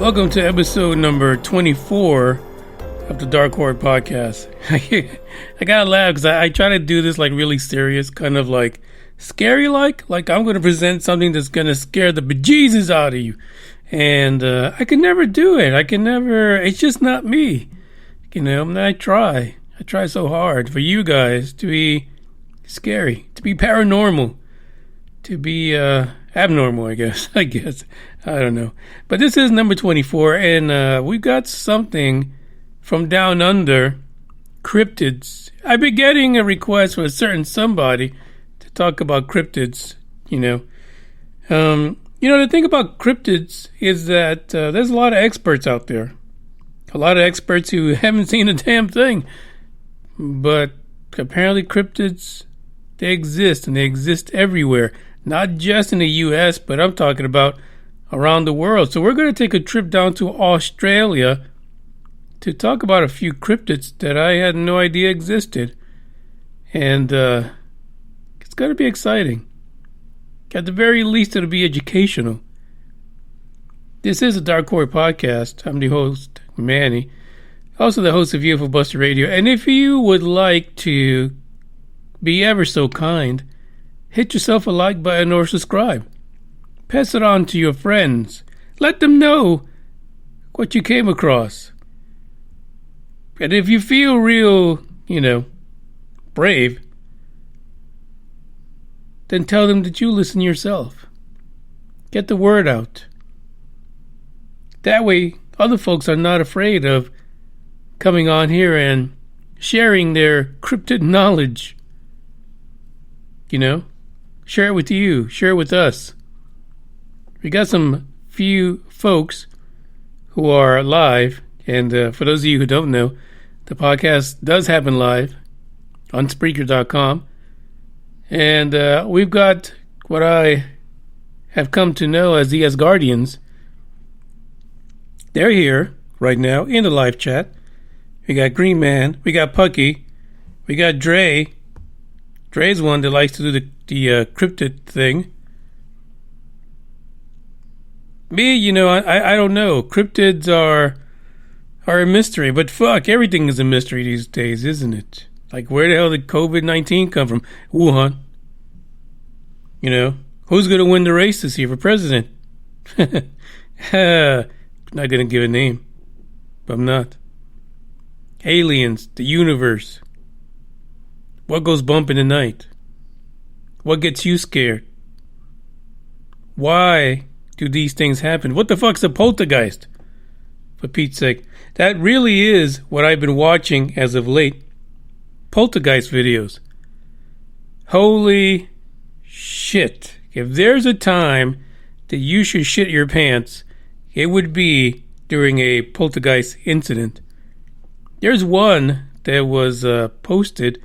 Welcome to episode number 24 of the Dark Horde podcast. I gotta laugh because I try to do this like really serious, kind of like scary like I'm going to present something that's going to scare the bejesus out of you. And I can never do it. It's just not me. You know, I try so hard for you guys to be scary, to be paranormal, to be abnormal, I guess. I don't know. But this is number 24, and we've got something from down under, cryptids. I've been getting a request from a certain somebody to talk about cryptids, you know. The thing about cryptids is that there's a lot of experts out there. A lot of experts who haven't seen a damn thing. But apparently cryptids, they exist, and they exist everywhere. Not just in the U.S., but I'm talking about around the world. So we're going to take a trip down to Australia to talk about a few cryptids that I had no idea existed. And it's going to be exciting. At the very least, it'll be educational. This is a Dark Horde podcast. I'm the host, Manny. Also the host of UFO Buster Radio. And if you would like to be ever so kind, hit yourself a like button or subscribe. Pass it on to your friends. Let them know what you came across. And if you feel real, brave, then tell them that you listen yourself. Get the word out. That way, other folks are not afraid of coming on here and sharing their cryptid knowledge. Share it with you. Share it with us. We got some few folks who are live. And for those of you who don't know, the podcast does happen live on Spreaker.com. And we've got what I have come to know as the Asgardians. They're here right now in the live chat. We got Green Man. We got Pucky. We got Dre. Dre's one that likes to do the cryptid thing. Me, I don't know. Cryptids are a mystery, but fuck, everything is a mystery these days, isn't it? Like, where the hell did COVID-19 come from? Wuhan. Who's going to win the race this year for president? Not going to give a name, but I'm not. Aliens, the universe. What goes bump in the night? What gets you scared? Why do these things happen? What the fuck's a poltergeist? For Pete's sake. That really is what I've been watching as of late. Poltergeist videos. Holy shit. If there's a time that you should shit your pants, it would be during a poltergeist incident. There's one that was posted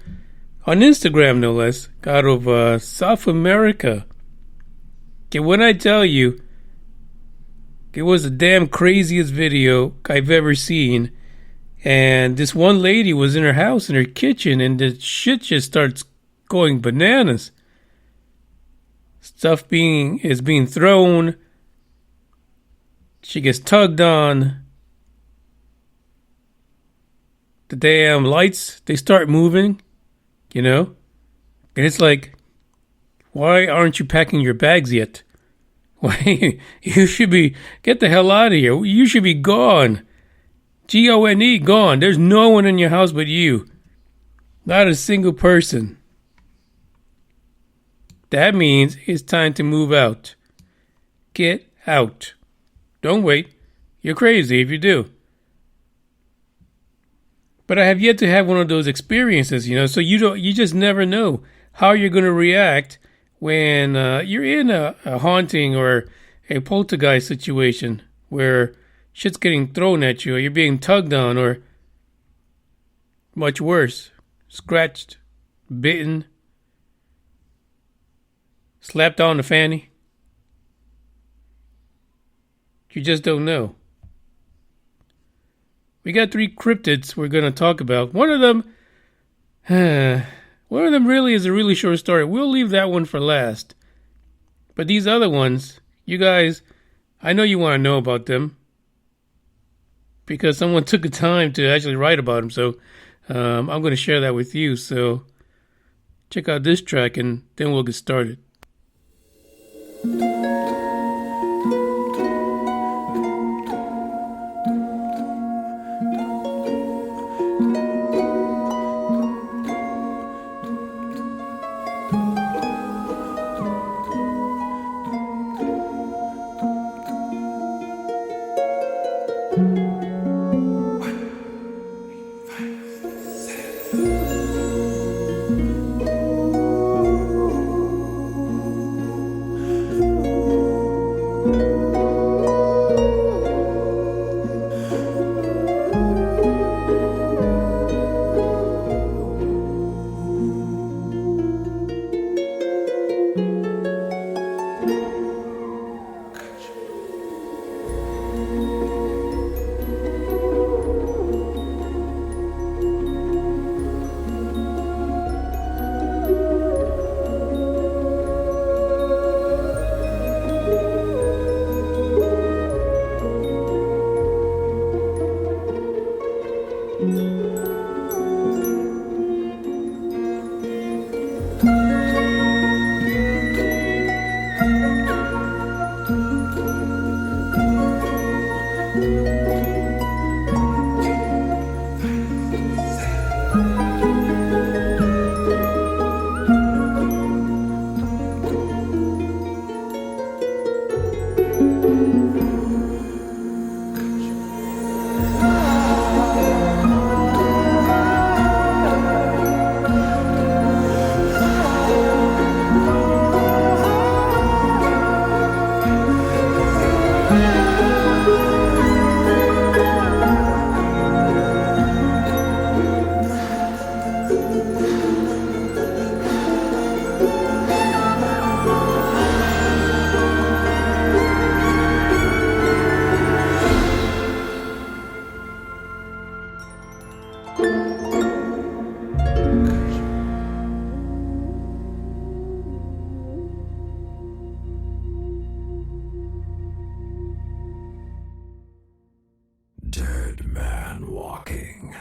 on Instagram, no less, out of South America. Okay, when I tell you, it was the damn craziest video I've ever seen. And this one lady was in her house, in her kitchen, and the shit just starts going bananas. Stuff is being thrown. She gets tugged on. The damn lights, they start moving, And it's like, why aren't you packing your bags yet? Why, you should be, get the hell out of here. You should be gone. Gone, gone. There's no one in your house but you. Not a single person. That means it's time to move out. Get out. Don't wait. You're crazy if you do. But I have yet to have one of those experiences, so you just never know how you're going to react when you're in a haunting or a poltergeist situation where shit's getting thrown at you, or you're being tugged on, or much worse, scratched, bitten, slapped on the fanny. You just don't know. We got 3 cryptids we're going to talk about. One of them really is a really short story. We'll leave that one for last. But these other ones, you guys, I know you want to know about them. because someone took the time to actually write about him. So I'm going to share that with you. So check out this track and then we'll get started. Dead man walking.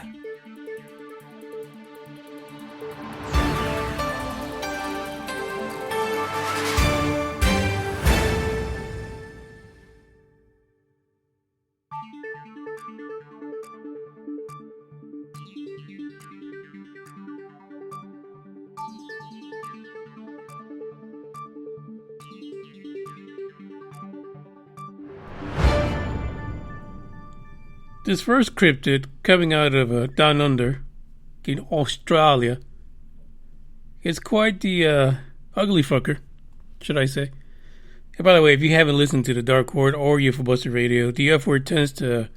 This first cryptid coming out of down under in Australia is quite the ugly fucker, should I say. And by the way, if you haven't listened to the Dark Horde or UFO Buster Radio, the F word tends to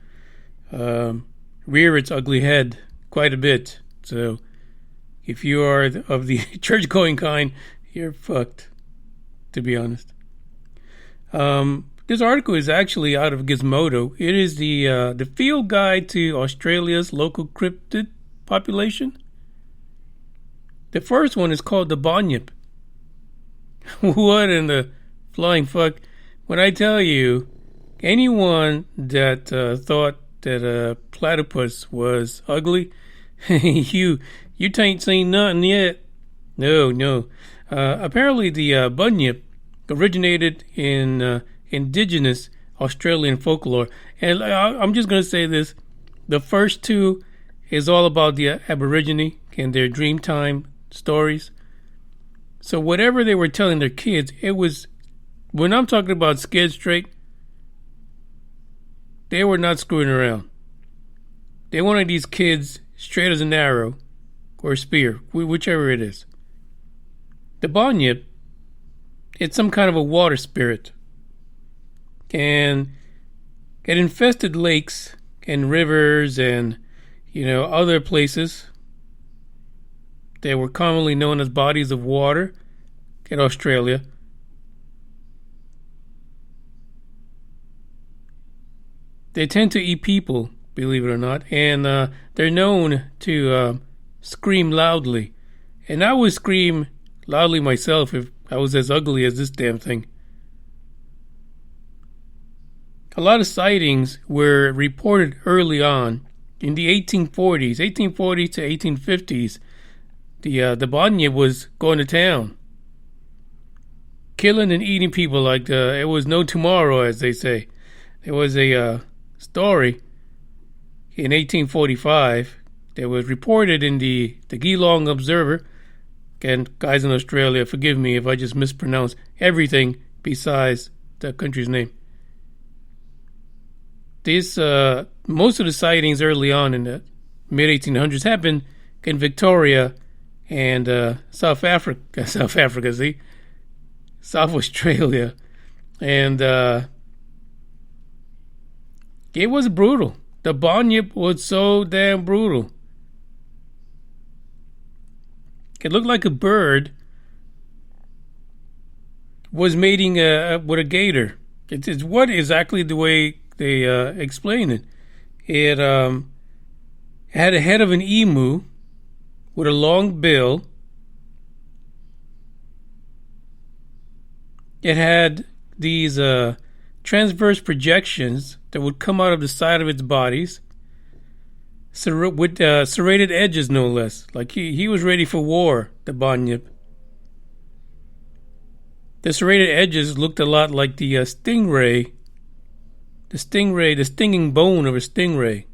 rear its ugly head quite a bit. So if you are of the church-going kind, you're fucked, to be honest. This article is actually out of Gizmodo. It is the field guide to Australia's local cryptid population. The first one is called the Bunyip. What in the flying fuck? When I tell you, anyone that thought that a platypus was ugly, you ain't seen nothing yet. No. Apparently the Bunyip originated in Indigenous Australian folklore. And I'm just going to say this. The first two is all about the Aborigine and their Dreamtime stories. So whatever they were telling their kids, it was, when I'm talking about scared straight, they were not screwing around. They wanted these kids straight as an arrow or a spear, whichever it is. The Bunyip, it's some kind of a water spirit. And it infested lakes and rivers and, other places that were commonly known as bodies of water in Australia. They tend to eat people, believe it or not, and they're known to scream loudly. And I would scream loudly myself if I was as ugly as this damn thing. a lot of sightings were reported early on in the 1840s to 1850s. The Bunyip was going to town, killing and eating people like it was no tomorrow, as they say. There was a story in 1845 that was reported in the Geelong Observer. Again, guys in Australia, forgive me if I just mispronounce everything besides the country's name. Most of the sightings early on in the mid-1800s happened in Victoria and South Australia. And it was brutal. The Bunyip was so damn brutal. It looked like a bird was mating with a gator. It's what exactly the way they explain it. It had a head of an emu with a long bill. It had these transverse projections that would come out of the side of its bodies, with serrated edges, no less. Like he was ready for war, the Bunyip. The serrated edges looked a lot like the stingray. The stinging bone of a stingray.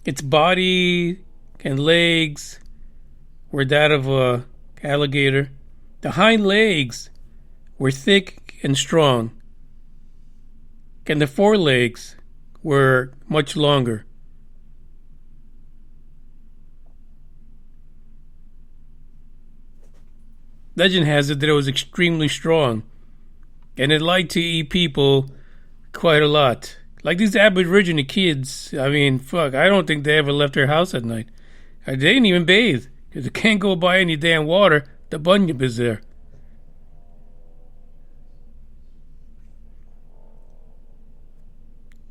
Its body and legs were that of a alligator. The hind legs were thick and strong, and the forelegs were much longer. Legend has it that it was extremely strong, and it liked to eat people quite a lot. Like these Aborigine kids, I mean, fuck, I don't think they ever left their house at night. They didn't even bathe, because they can't go by any damn water. The Bunyip is there.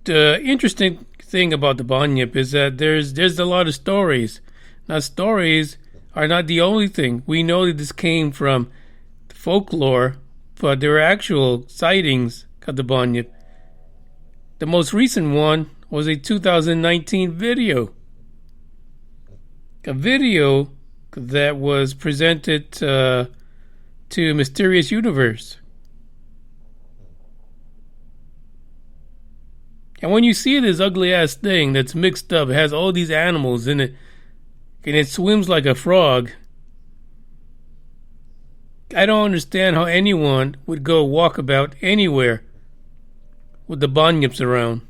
The interesting thing about the Bunyip is that there's a lot of stories. Now, stories are not the only thing. We know that this came from folklore, but there are actual sightings of the Bunyip. The most recent one was a 2019 video. A video that was presented to Mysterious Universe. And when you see this ugly ass thing that's mixed up, it has all these animals in it, and it swims like a frog. I don't understand how anyone would go walk about anywhere with the bunyips around.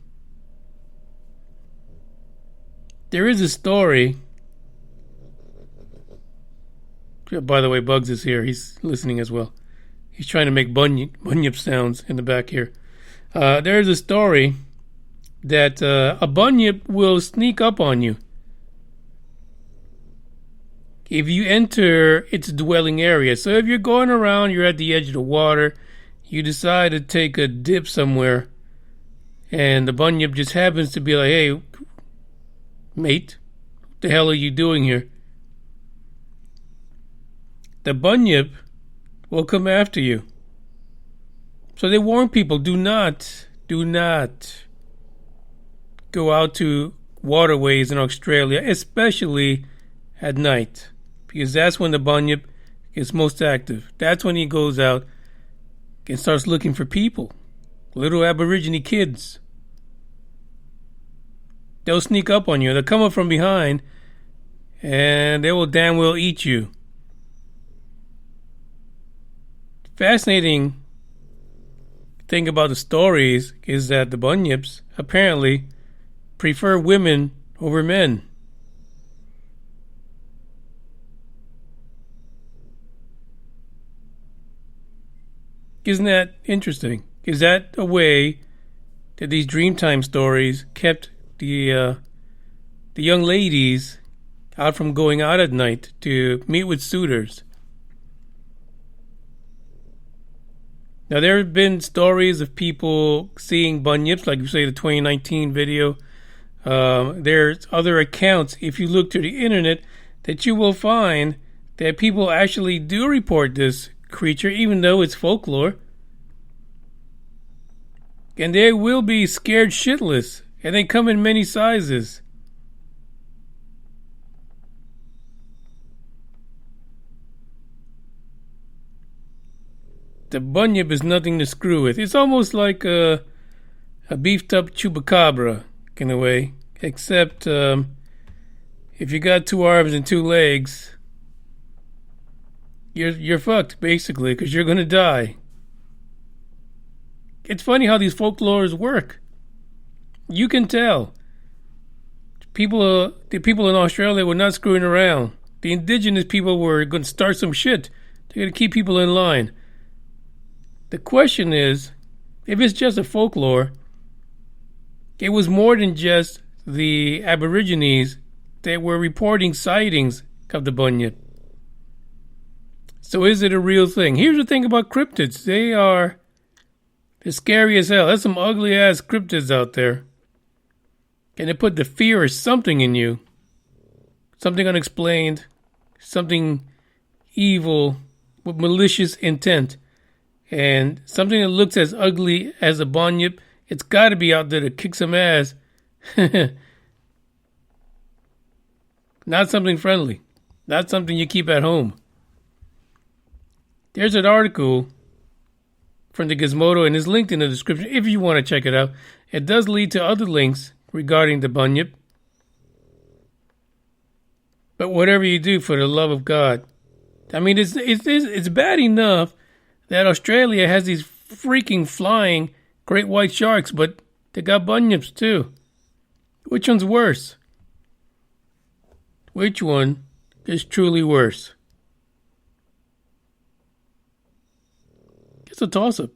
There is a story. By the way, Bugs is here. He's listening as well. He's trying to make bunyip sounds in the back here. There is a story that a bunyip will sneak up on you if you enter its dwelling area. So if you're going around, you're at the edge of the water, you decide to take a dip somewhere, and the bunyip just happens to be like, hey, mate, what the hell are you doing here? The bunyip will come after you. So they warn people, do not go out to waterways in Australia, especially at night, because that's when the bunyip is most active. That's when he goes out and starts looking for people, little Aborigine kids. They'll sneak up on you. They'll come up from behind, and they will damn well eat you. Fascinating thing about the stories is that the bunyips apparently prefer women over men. Isn't that interesting? Is that a way that these Dreamtime stories kept the young ladies out from going out at night to meet with suitors? Now, there have been stories of people seeing bunyips, like you say, the 2019 video. There's other accounts, if you look to the internet, that you will find that people actually do report this creature, even though it's folklore. And they will be scared shitless. And they come in many sizes. The bunyip is nothing to screw with. It's almost like a beefed up chupacabra in a way. Except if you got 2 arms and 2 legs, you're fucked basically because you're gonna die. It's funny how these folklores work. You can tell. The people in Australia were not screwing around. The indigenous people were going to start some shit. They're going to keep people in line. The question is, if it's just a folklore, it was more than just the Aborigines that were reporting sightings of the bunyip. So is it a real thing? Here's the thing about cryptids. They're scary as hell. There's some ugly ass cryptids out there. And they put the fear of something in you. Something unexplained. Something evil with malicious intent. And something that looks as ugly as a bunyip, it's got to be out there to kick some ass. Not something friendly. Not something you keep at home. There's an article from the Gizmodo and it's linked in the description if you want to check it out. It does lead to other links regarding the bunyip. But whatever you do, for the love of God. I mean, it's bad enough that Australia has these freaking flying great white sharks, but they got bunyips too. Which one's worse? Which one is truly worse? It's a toss-up.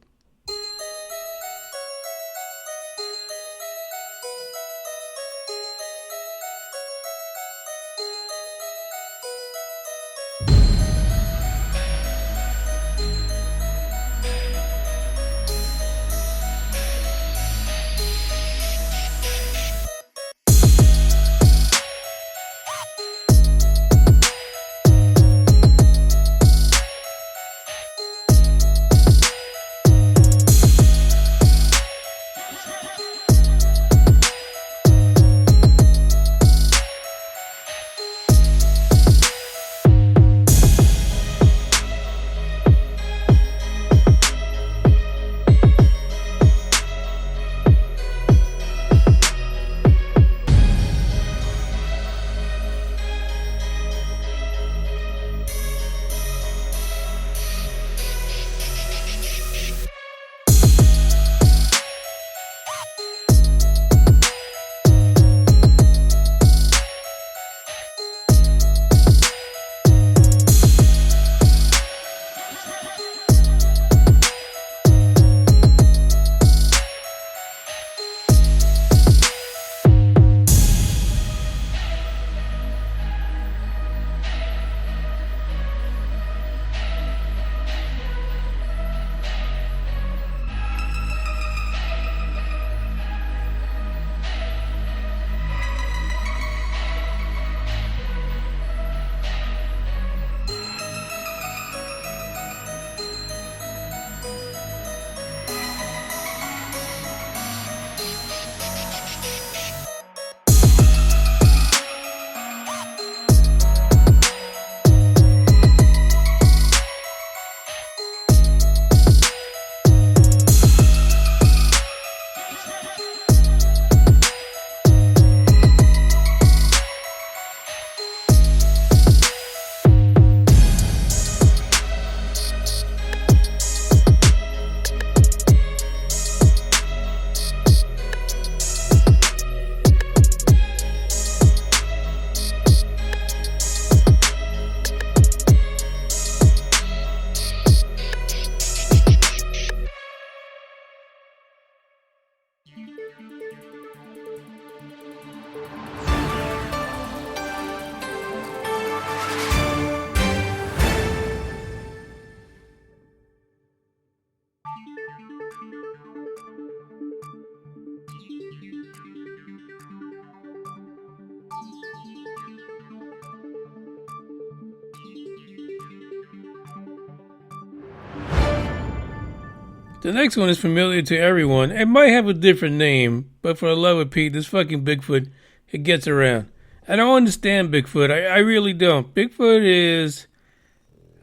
The next one is familiar to everyone. It might have a different name, but for the love of Pete, this fucking Bigfoot, it gets around. I don't understand Bigfoot. I really don't. Bigfoot is,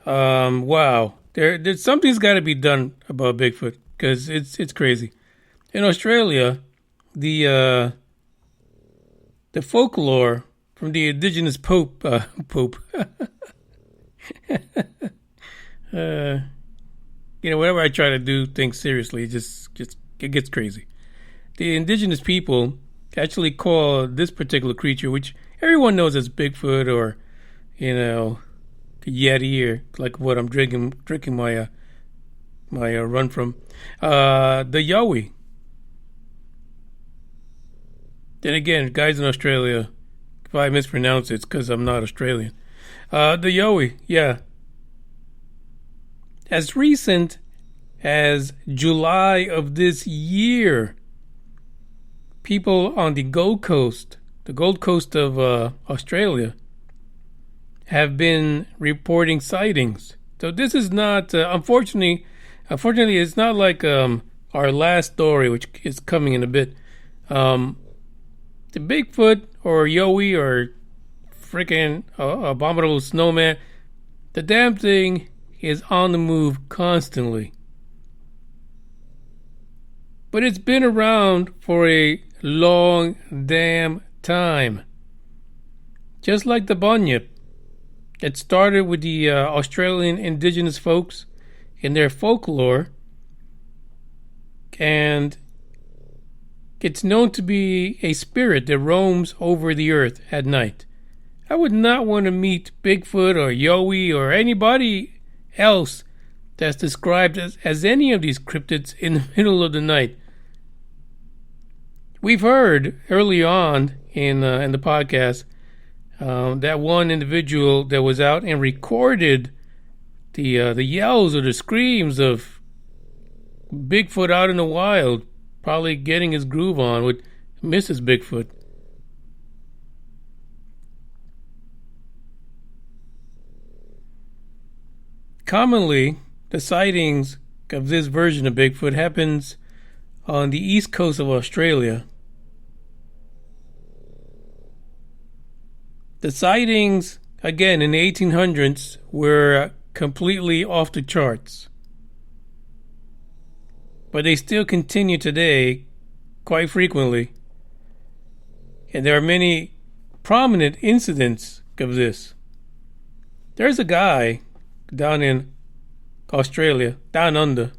wow. There's something's got to be done about Bigfoot because it's crazy. In Australia, the folklore from the Indigenous Pope. Whenever I try to do things seriously, it gets crazy. The indigenous people actually call this particular creature, which everyone knows as Bigfoot or, the Yeti, or like what I'm drinking my run from, the Yowie. Then again, guys in Australia, if I mispronounce it, it's because I'm not Australian. The Yowie, yeah. As recent as July of this year, people on the Gold Coast of Australia, have been reporting sightings. So this is not, unfortunately, it's not like our last story, which is coming in a bit. The Bigfoot or Yowie or freaking abominable snowman, the damn thing is on the move constantly. But it's been around for a long damn time. Just like the bunyip. It started with the Australian indigenous folks in their folklore, and it's known to be a spirit that roams over the earth at night. I would not want to meet Bigfoot or Yowie or anybody else that's described as any of these cryptids in the middle of the night. We've heard early on in the podcast that one individual that was out and recorded the yells or the screams of Bigfoot out in the wild, probably getting his groove on with Mrs. Bigfoot. Commonly, the sightings of this version of Bigfoot happens on the east coast of Australia. The sightings, again, in the 1800s, were completely off the charts. But they still continue today quite frequently. And there are many prominent incidents of this. There's a guy down in Australia, down under.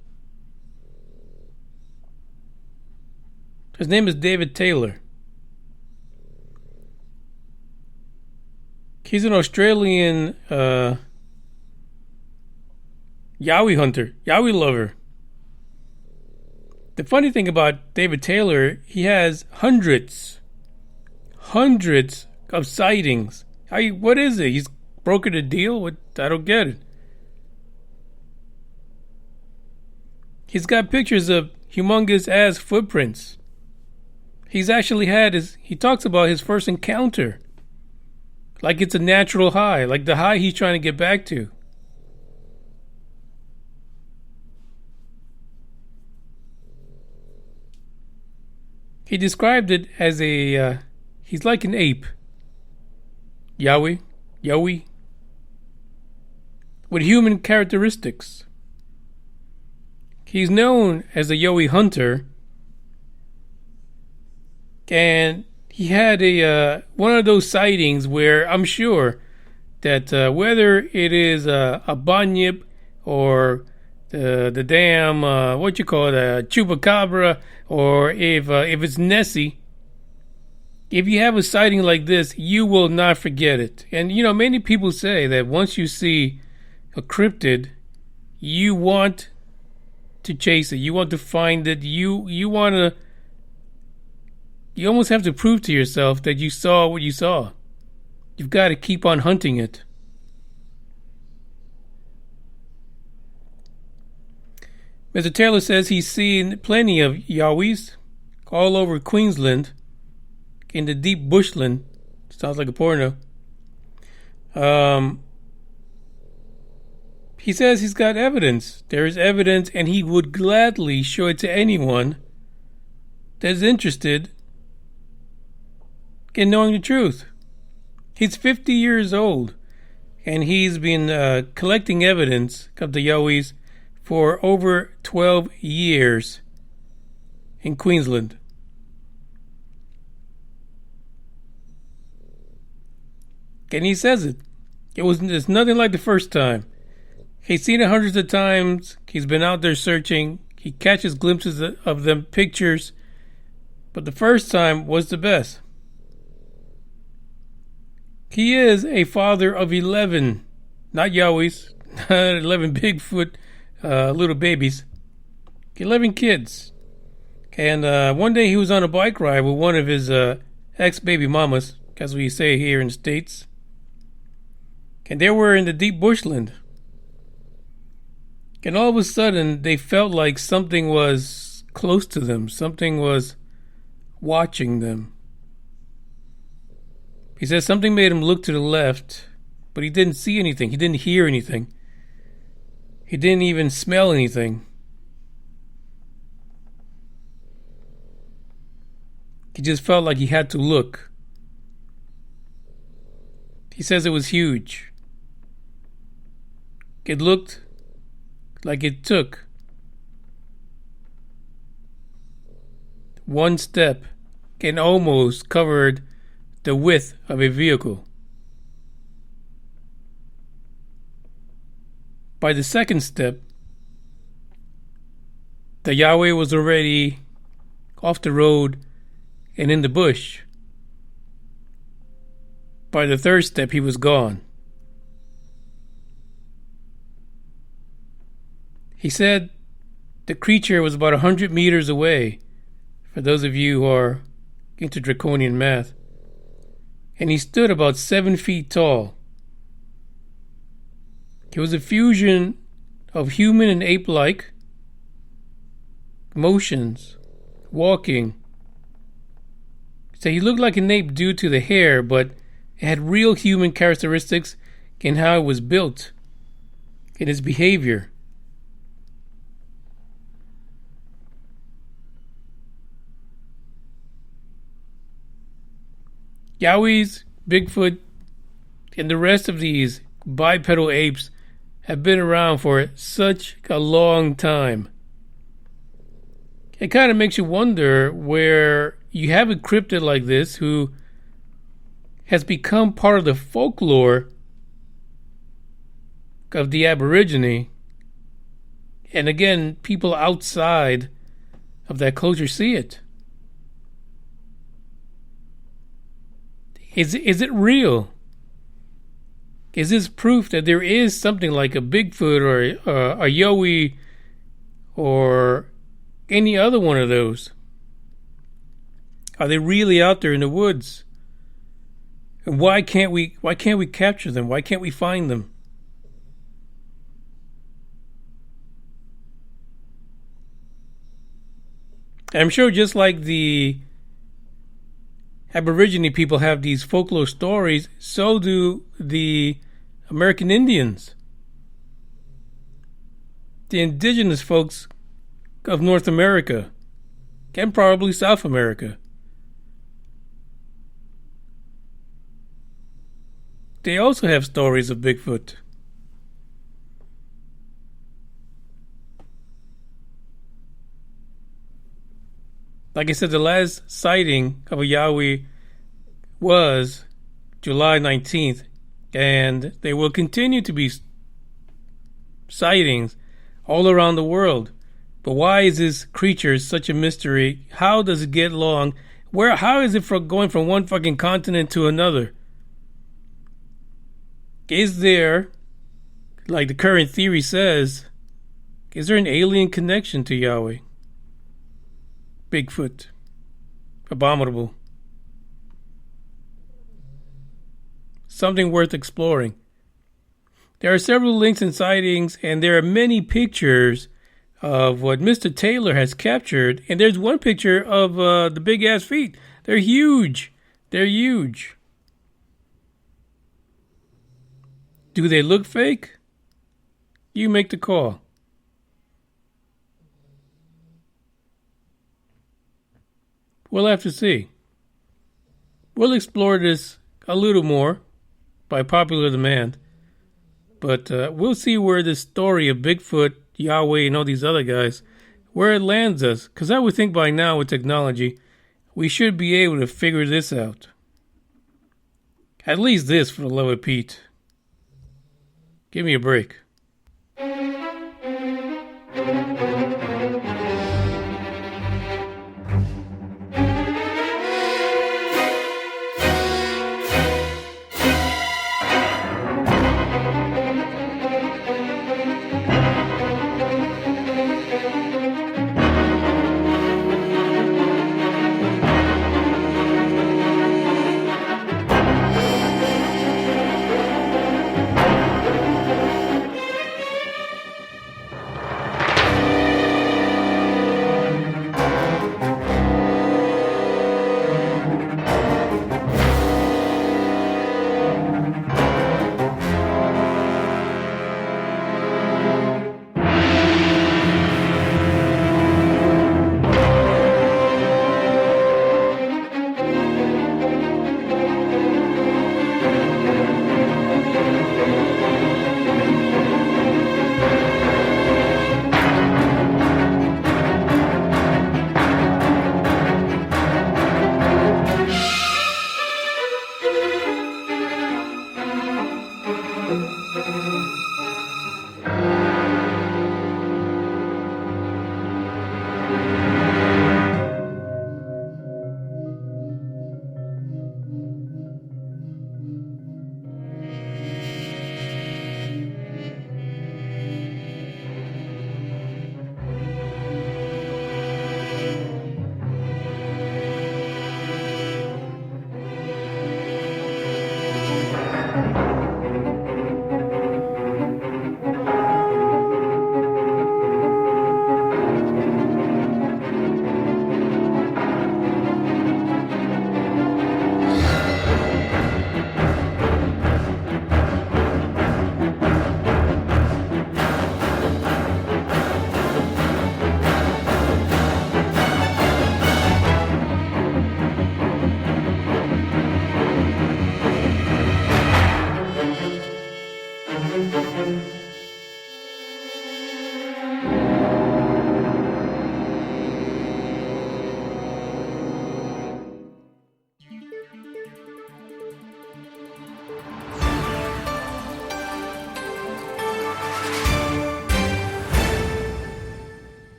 His name is David Taylor. He's an Australian Yowie hunter, Yowie lover. The funny thing about David Taylor, he has hundreds of sightings. What is it? He's brokered a deal? I don't get it. He's got pictures of humongous ass footprints. He's actually he talks about his first encounter. Like it's a natural high, like the high he's trying to get back to. He described it as he's like an ape. Yowie, with human characteristics. He's known as a Yowie hunter, and he had one of those sightings where I'm sure that whether it is a bunyip or the damn a chupacabra, or if it's Nessie, if you have a sighting like this, you will not forget it. And many people say that once you see a cryptid, you want to chase it, you want to find it, you almost have to prove to yourself that you saw what you saw. You've got to keep on hunting it. Mr. Taylor says he's seen plenty of Yowies all over Queensland, in the deep bushland. Sounds like a porno. He says he's got evidence. There is evidence, and he would gladly show it to anyone that's interested in knowing the truth. He's 50 years old, and he's been collecting evidence of the Yowies for over 12 years in Queensland. And he says it's nothing like the first time. He's seen it hundreds of times. He's been out there searching. He catches glimpses of them pictures. But the first time was the best. He is a father of 11, not Yowies, not 11 Bigfoot little babies. 11 kids. And one day he was on a bike ride with one of his ex-baby mamas, as we say here in the States. And they were in the deep bushland. And all of a sudden, they felt like something was close to them. Something was watching them. He says something made him look to the left, but he didn't see anything. He didn't hear anything. He didn't even smell anything. He just felt like he had to look. He says it was huge. It looked like it took one step and almost covered the width of a vehicle. By the second step, the Yahweh was already off the road and in the bush. By the third step, he was gone. He said the creature was about 100 meters away, for those of you who are into draconian math. And he stood about 7 feet tall. He was a fusion of human and ape-like motions, walking. So he looked like an ape due to the hair, but it had real human characteristics in how it was built, in his behavior. Yowies, Bigfoot, and the rest of these bipedal apes have been around for such a long time. It kind of makes you wonder where you have a cryptid like this who has become part of the folklore of the Aborigine. And again, people outside of that culture see it. Is it real? Is this proof that there is something like a Bigfoot or a Yowie or any other one of those? Are they really out there in the woods? And why can't we capture them? Why can't we find them? I'm sure just like the Aborigine people have these folklore stories, so do the American Indians. The indigenous folks of North America, and probably South America. They also have stories of Bigfoot. Like I said, the last sighting of a Yowie was July 19th, and there will continue to be sightings all around the world. But why is this creature such a mystery? How does it get along? How is it going from one fucking continent to another? Is there, like the current theory says, is there an alien connection to Yahweh? Bigfoot. Abominable. Something worth exploring. There are several links and sightings, and there are many pictures of what Mr. Taylor has captured. And there's one picture of the big ass feet. They're huge. They're huge. Do they look fake? You make the call. We'll have to see. We'll explore this a little more by popular demand. But we'll see where this story of Bigfoot, Yahweh, and all these other guys, where it lands us. Because I would think by now with technology, we should be able to figure this out. At least this, for the love of Pete. Give me a break.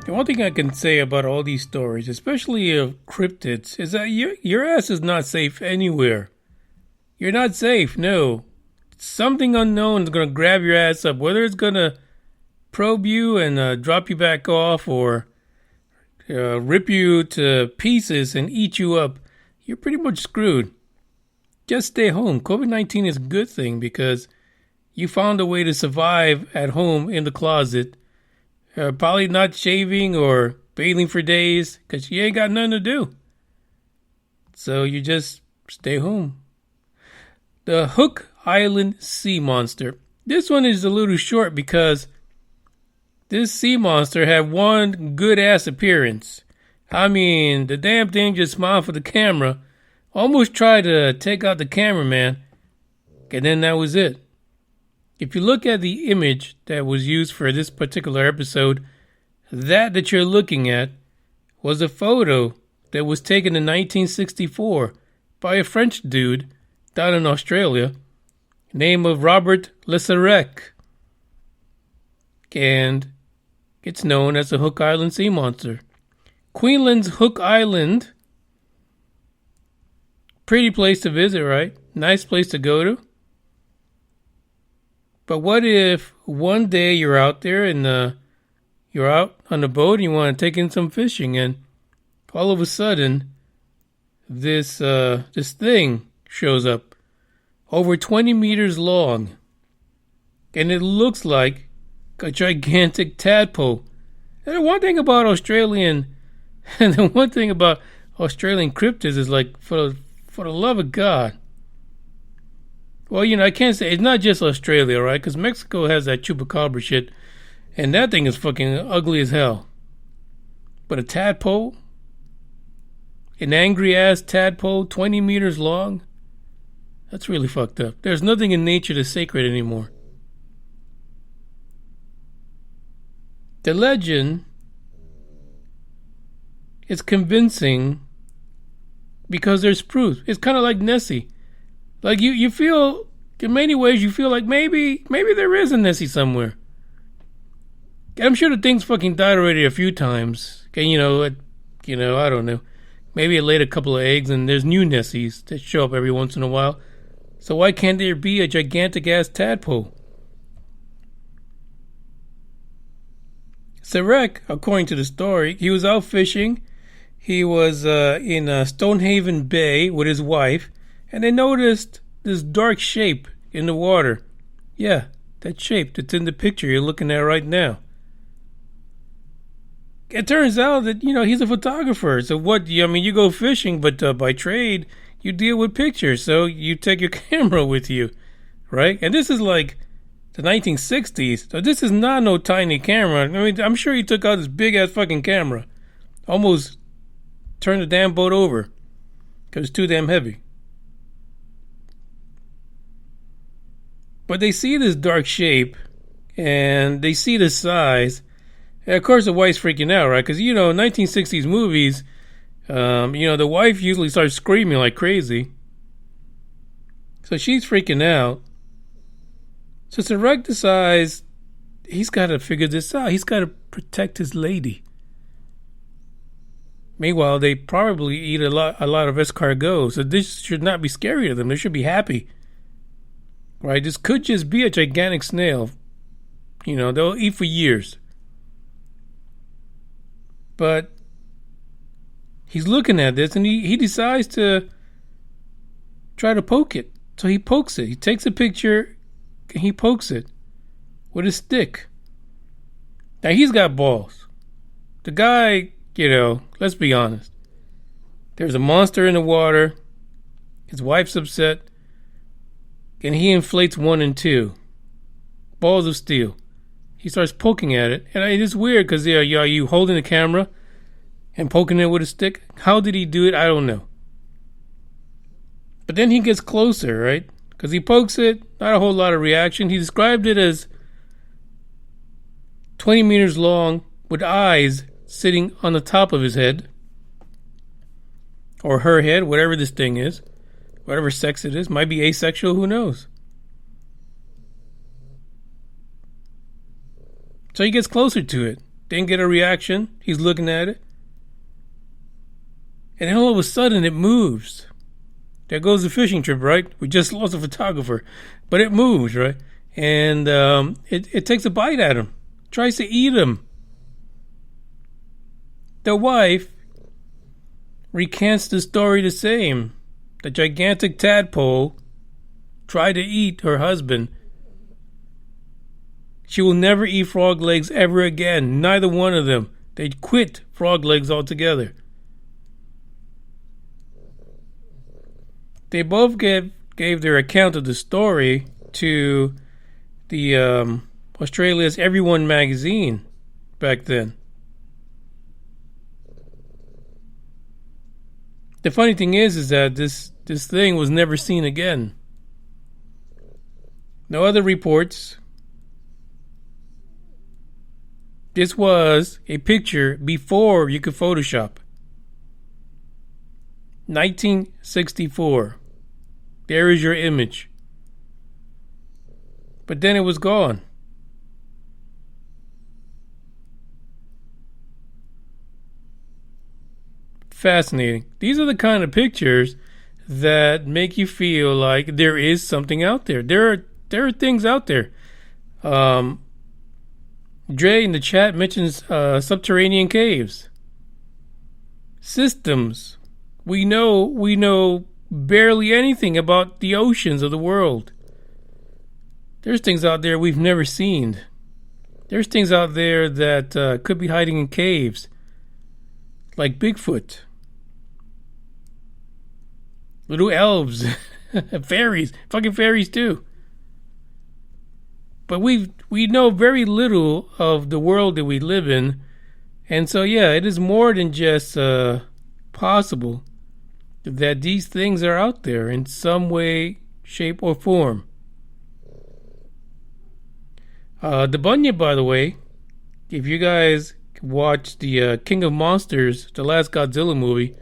The one thing I can say about all these stories, especially of cryptids, is that your ass is not safe anywhere. You're not safe, no. Something unknown is going to grab your ass up, whether it's going to probe you and drop you back off or rip you to pieces and eat you up. You're pretty much screwed. Just stay home. COVID-19 is a good thing because you found a way to survive at home in the closet. Probably not shaving or bathing for days because you ain't got nothing to do. So you just stay home. The Hook Island sea monster. This one is a little short because this sea monster had one good ass appearance. I mean, the damn thing just smiled for the camera. Almost tried to take out the cameraman. And then that was it. If you look at the image that was used for this particular episode, that you're looking at was a photo that was taken in 1964 by a French dude down in Australia, name of Robert Lesserec. And it's known as the Hook Island sea monster. Queensland's Hook Island, pretty place to visit, right? Nice place to go to. But what if one day you're out there and you're out on a boat and you want to take in some fishing and all of a sudden this thing shows up over 20 meters long. And it looks like a gigantic tadpole. And the one thing about Australian cryptids is like, for the love of God. Well, I can't say it's not just Australia, right? Because Mexico has that chupacabra shit, and that thing is fucking ugly as hell. But a tadpole, an angry ass tadpole, 20 meters long, that's really fucked up. There's nothing in nature that's sacred anymore. The legend is convincing because there's proof. It's kind of like Nessie. Like you feel, in many ways, you feel like maybe there is a Nessie somewhere. I'm sure the thing's fucking died already a few times. And I don't know. Maybe it laid a couple of eggs and there's new Nessies that show up every once in a while. So why can't there be a gigantic ass tadpole? Sarek, according to the story, he was out fishing. He was in Stonehaven Bay with his wife, and they noticed this dark shape in the water. Yeah, that shape that's in the picture you're looking at right now. It turns out that, he's a photographer. So you go fishing, but by trade, you deal with pictures. So you take your camera with you, right? And this is like the 1960s. So this is not no tiny camera. I mean, I'm sure he took out this big-ass fucking camera. Almost turned the damn boat over because it's too damn heavy. But they see this dark shape, and they see the size. And of course, the wife's freaking out, right? Because, in 1960s movies, the wife usually starts screaming like crazy. So she's freaking out. So Sarek decides he's got to figure this out. He's got to protect his lady. Meanwhile, they probably eat a lot of escargot, so this should not be scary to them. They should be happy. Right? This could just be a gigantic snail. They'll eat for years. But he's looking at this, and he decides to try to poke it. So he pokes it. He takes a picture, and he pokes it with a stick. Now, he's got balls. The guy, let's be honest. There's a monster in the water. His wife's upset. And he inflates 1 and 2. Balls of steel. He starts poking at it. And it's weird because are you holding the camera and poking it with a stick? How did he do it? I don't know. But then he gets closer, right? Because he pokes it. Not a whole lot of reaction. He described it as 20 meters long with eyes sitting on the top of his head. Or her head, whatever this thing is. Whatever sex it is. Might be asexual, who knows? So he gets closer to it. Didn't get a reaction. He's looking at it. And then all of a sudden it moves. There goes the fishing trip, right? We just lost a photographer. But it moves, right? And it takes a bite at him. Tries to eat him. The wife recants the story the same. The gigantic tadpole tried to eat her husband. She will never eat frog legs ever again. Neither one of them. They quit frog legs altogether. They both gave their account of the story to the Australia's Everyone magazine back then. The funny thing is that this thing was never seen again. No other reports. This was a picture before you could Photoshop. 1964. There is your image. But then it was gone. Fascinating. These are the kind of pictures that make you feel like there is something out there. There are things out there. Dre in the chat mentions subterranean caves. Systems. We know barely anything about the oceans of the world. There's things out there we've never seen. There's things out there that could be hiding in caves, like Bigfoot, little elves, fairies, fucking fairies too. But we know very little of the world that we live in, and so yeah, it is more than just possible that these things are out there in some way, shape, or form. The bunyip, by the way, if you guys watched the King of Monsters, the last Godzilla movie,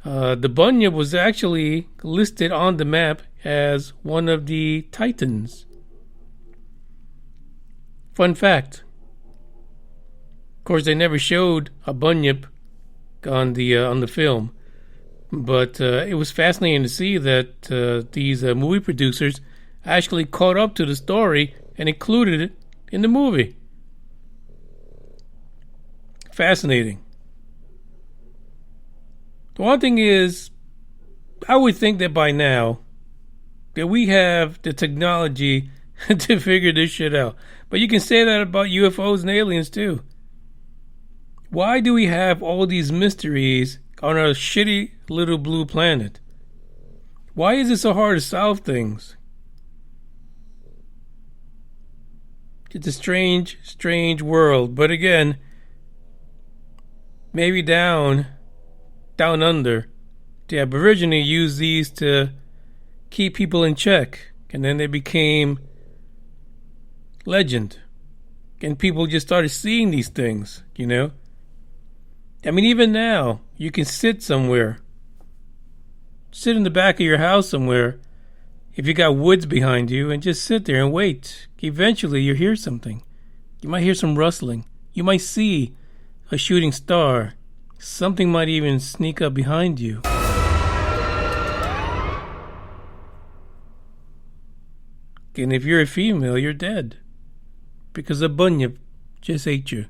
the bunyip was actually listed on the map as one of the titans. Fun fact. Of course, they never showed a bunyip on the film, but it was fascinating to see that these movie producers actually caught up to the story and included it in the movie. Fascinating. The one thing is, I would think that by now that we have the technology to figure this shit out. But you can say that about UFOs and aliens too. Why do we have all these mysteries on our shitty little blue planet? Why is it so hard to solve things? It's a strange, strange world. But again, maybe down under, the Aborigine used these to keep people in check. And then they became legend. And people just started seeing these things, you know? I mean, even now, you can sit somewhere. Sit in the back of your house somewhere, if you got woods behind you, and just sit there and wait. Eventually, you'll hear something. You might hear some rustling. You might see a shooting star. Something might even sneak up behind you. And if you're a female, you're dead. Because a bunyip just ate you.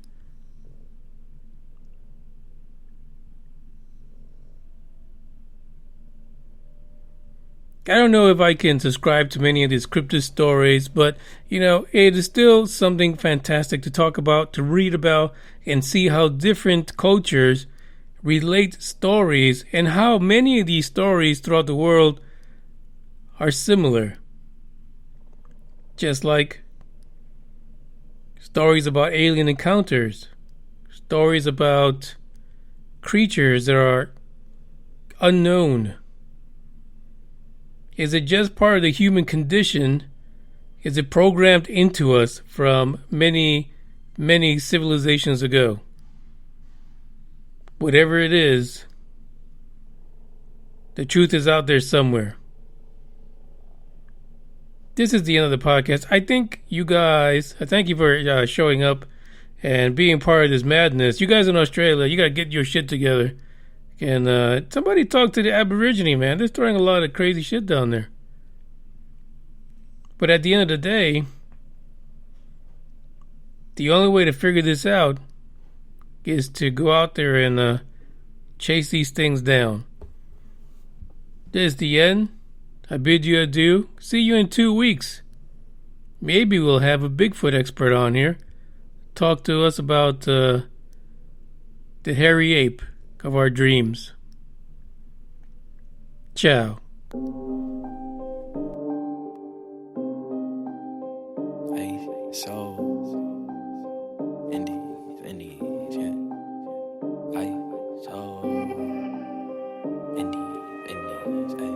I don't know if I can subscribe to many of these cryptid stories, but, you know, it is still something fantastic to talk about, to read about, and see how different cultures relate stories and how many of these stories throughout the world are similar. Just like stories about alien encounters, stories about creatures that are unknown. Is it just part of the human condition? Is it programmed into us from many, many civilizations ago? Whatever it is, the truth is out there somewhere. This is the end of the podcast. I thank you for showing up and being part of this madness. You guys in Australia, you got to get your shit together. And somebody talk to the Aborigine, man. They're throwing a lot of crazy shit down there. But at the end of the day, the only way to figure this out is to go out there and chase these things down. This is the end. I bid you adieu. See you in 2 weeks. Maybe we'll have a Bigfoot expert on here. Talk to us about the hairy ape of our dreams. Ciao. Hey, so Indies, yeah. Hey, so Indies, hey,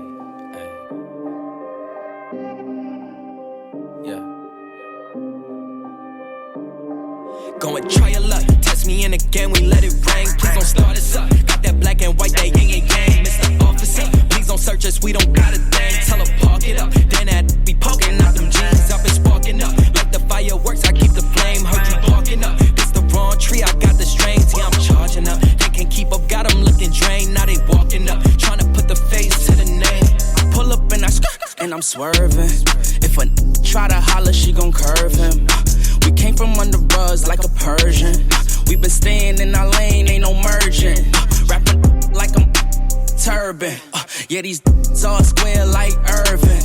yeah. Go and try your luck. Test me in again, we let it rain. Please don't start us up. Got that black and white, that yin and yang. Mr. Officer, please don't search us, we don't got a thing. Tell her park it up, then that be poking out them jeans. I've been sparking up, like the fireworks, I keep the flame. Heard you barking up, this the wrong tree, I got the strings. Yeah, I'm charging up, they can't keep up, got them looking drained. Now they walking up, trying to put the face to the name. I pull up and I and I'm swerving. If a try to holler, she gon' curve him. We came from under buzz like a Persian. We been staying in our lane, ain't no merging. Rapping like I'm turban. Yeah, these all square like Irvin.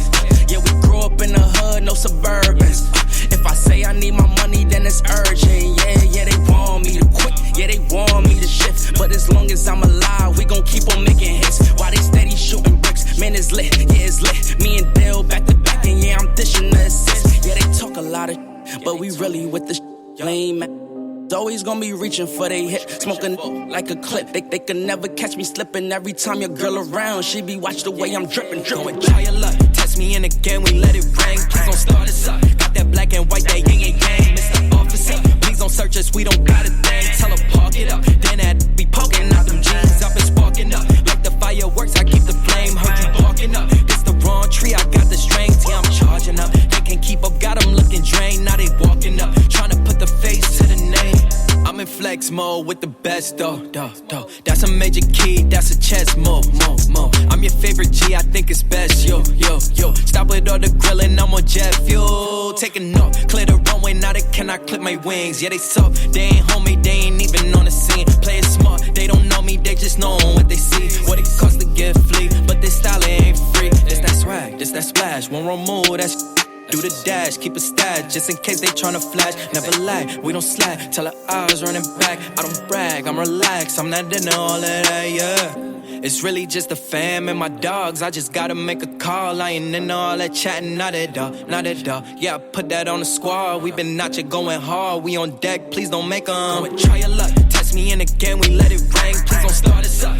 Yeah, we grew up in the hood, no suburbans. If I say I need my money, then it's urgent. Yeah, they want me to quit. Yeah, they want me to shift. But as long as I'm alive, we gon' keep on making hits. While they steady shooting bricks, man, it's lit. Yeah, it's lit. Me and Dale back to back, and yeah, I'm dishing the assist. Yeah, they talk a lot of but we really with the lame, man. Always gonna be reaching for they hit, smoking like a clip. They can never catch me slipping. Every time your girl around, she be watch the way I'm dripping. Going try your luck, test me in again, we let it ring. Please don't start us up. Got that black and white, that yin and yang. Mr. Officer, please don't search us, we don't got a thing. Tell her park it up, then that be poking out them jeans up and sparking up. Like the fireworks, I keep the flame. Heard you barking up. This the wrong tree, I got the strings. Yeah, I'm charging up. They can't keep up, got them looking drained. Now they walking up, trying to put the face to the name. I'm in flex mode with the best, though. That's a major key, that's a chess move. I'm your favorite G, I think it's best, yo. Stop with all the grilling, I'm on jet fuel. Taking off, clear the runway, now they cannot clip my wings. Yeah, they soft, they ain't homie, they ain't even on the scene. Play it smart, they don't know me, they just know what they see. What it costs to get flea, but this style ain't free. This that swag, this that splash, one wrong move, that's do the dash, keep a stash, just in case they tryna flash. Never lag, we don't slack, tell her eyes running back. I don't brag, I'm relaxed, I'm not into all of that, yeah. It's really just the fam and my dogs, I just gotta make a call. I ain't into all that chatting, not at all. Yeah, I put that on the squad, we been out here going hard. We on deck, please don't make 'em. Go and try your luck, test me in again, we let it ring. Please don't start us up.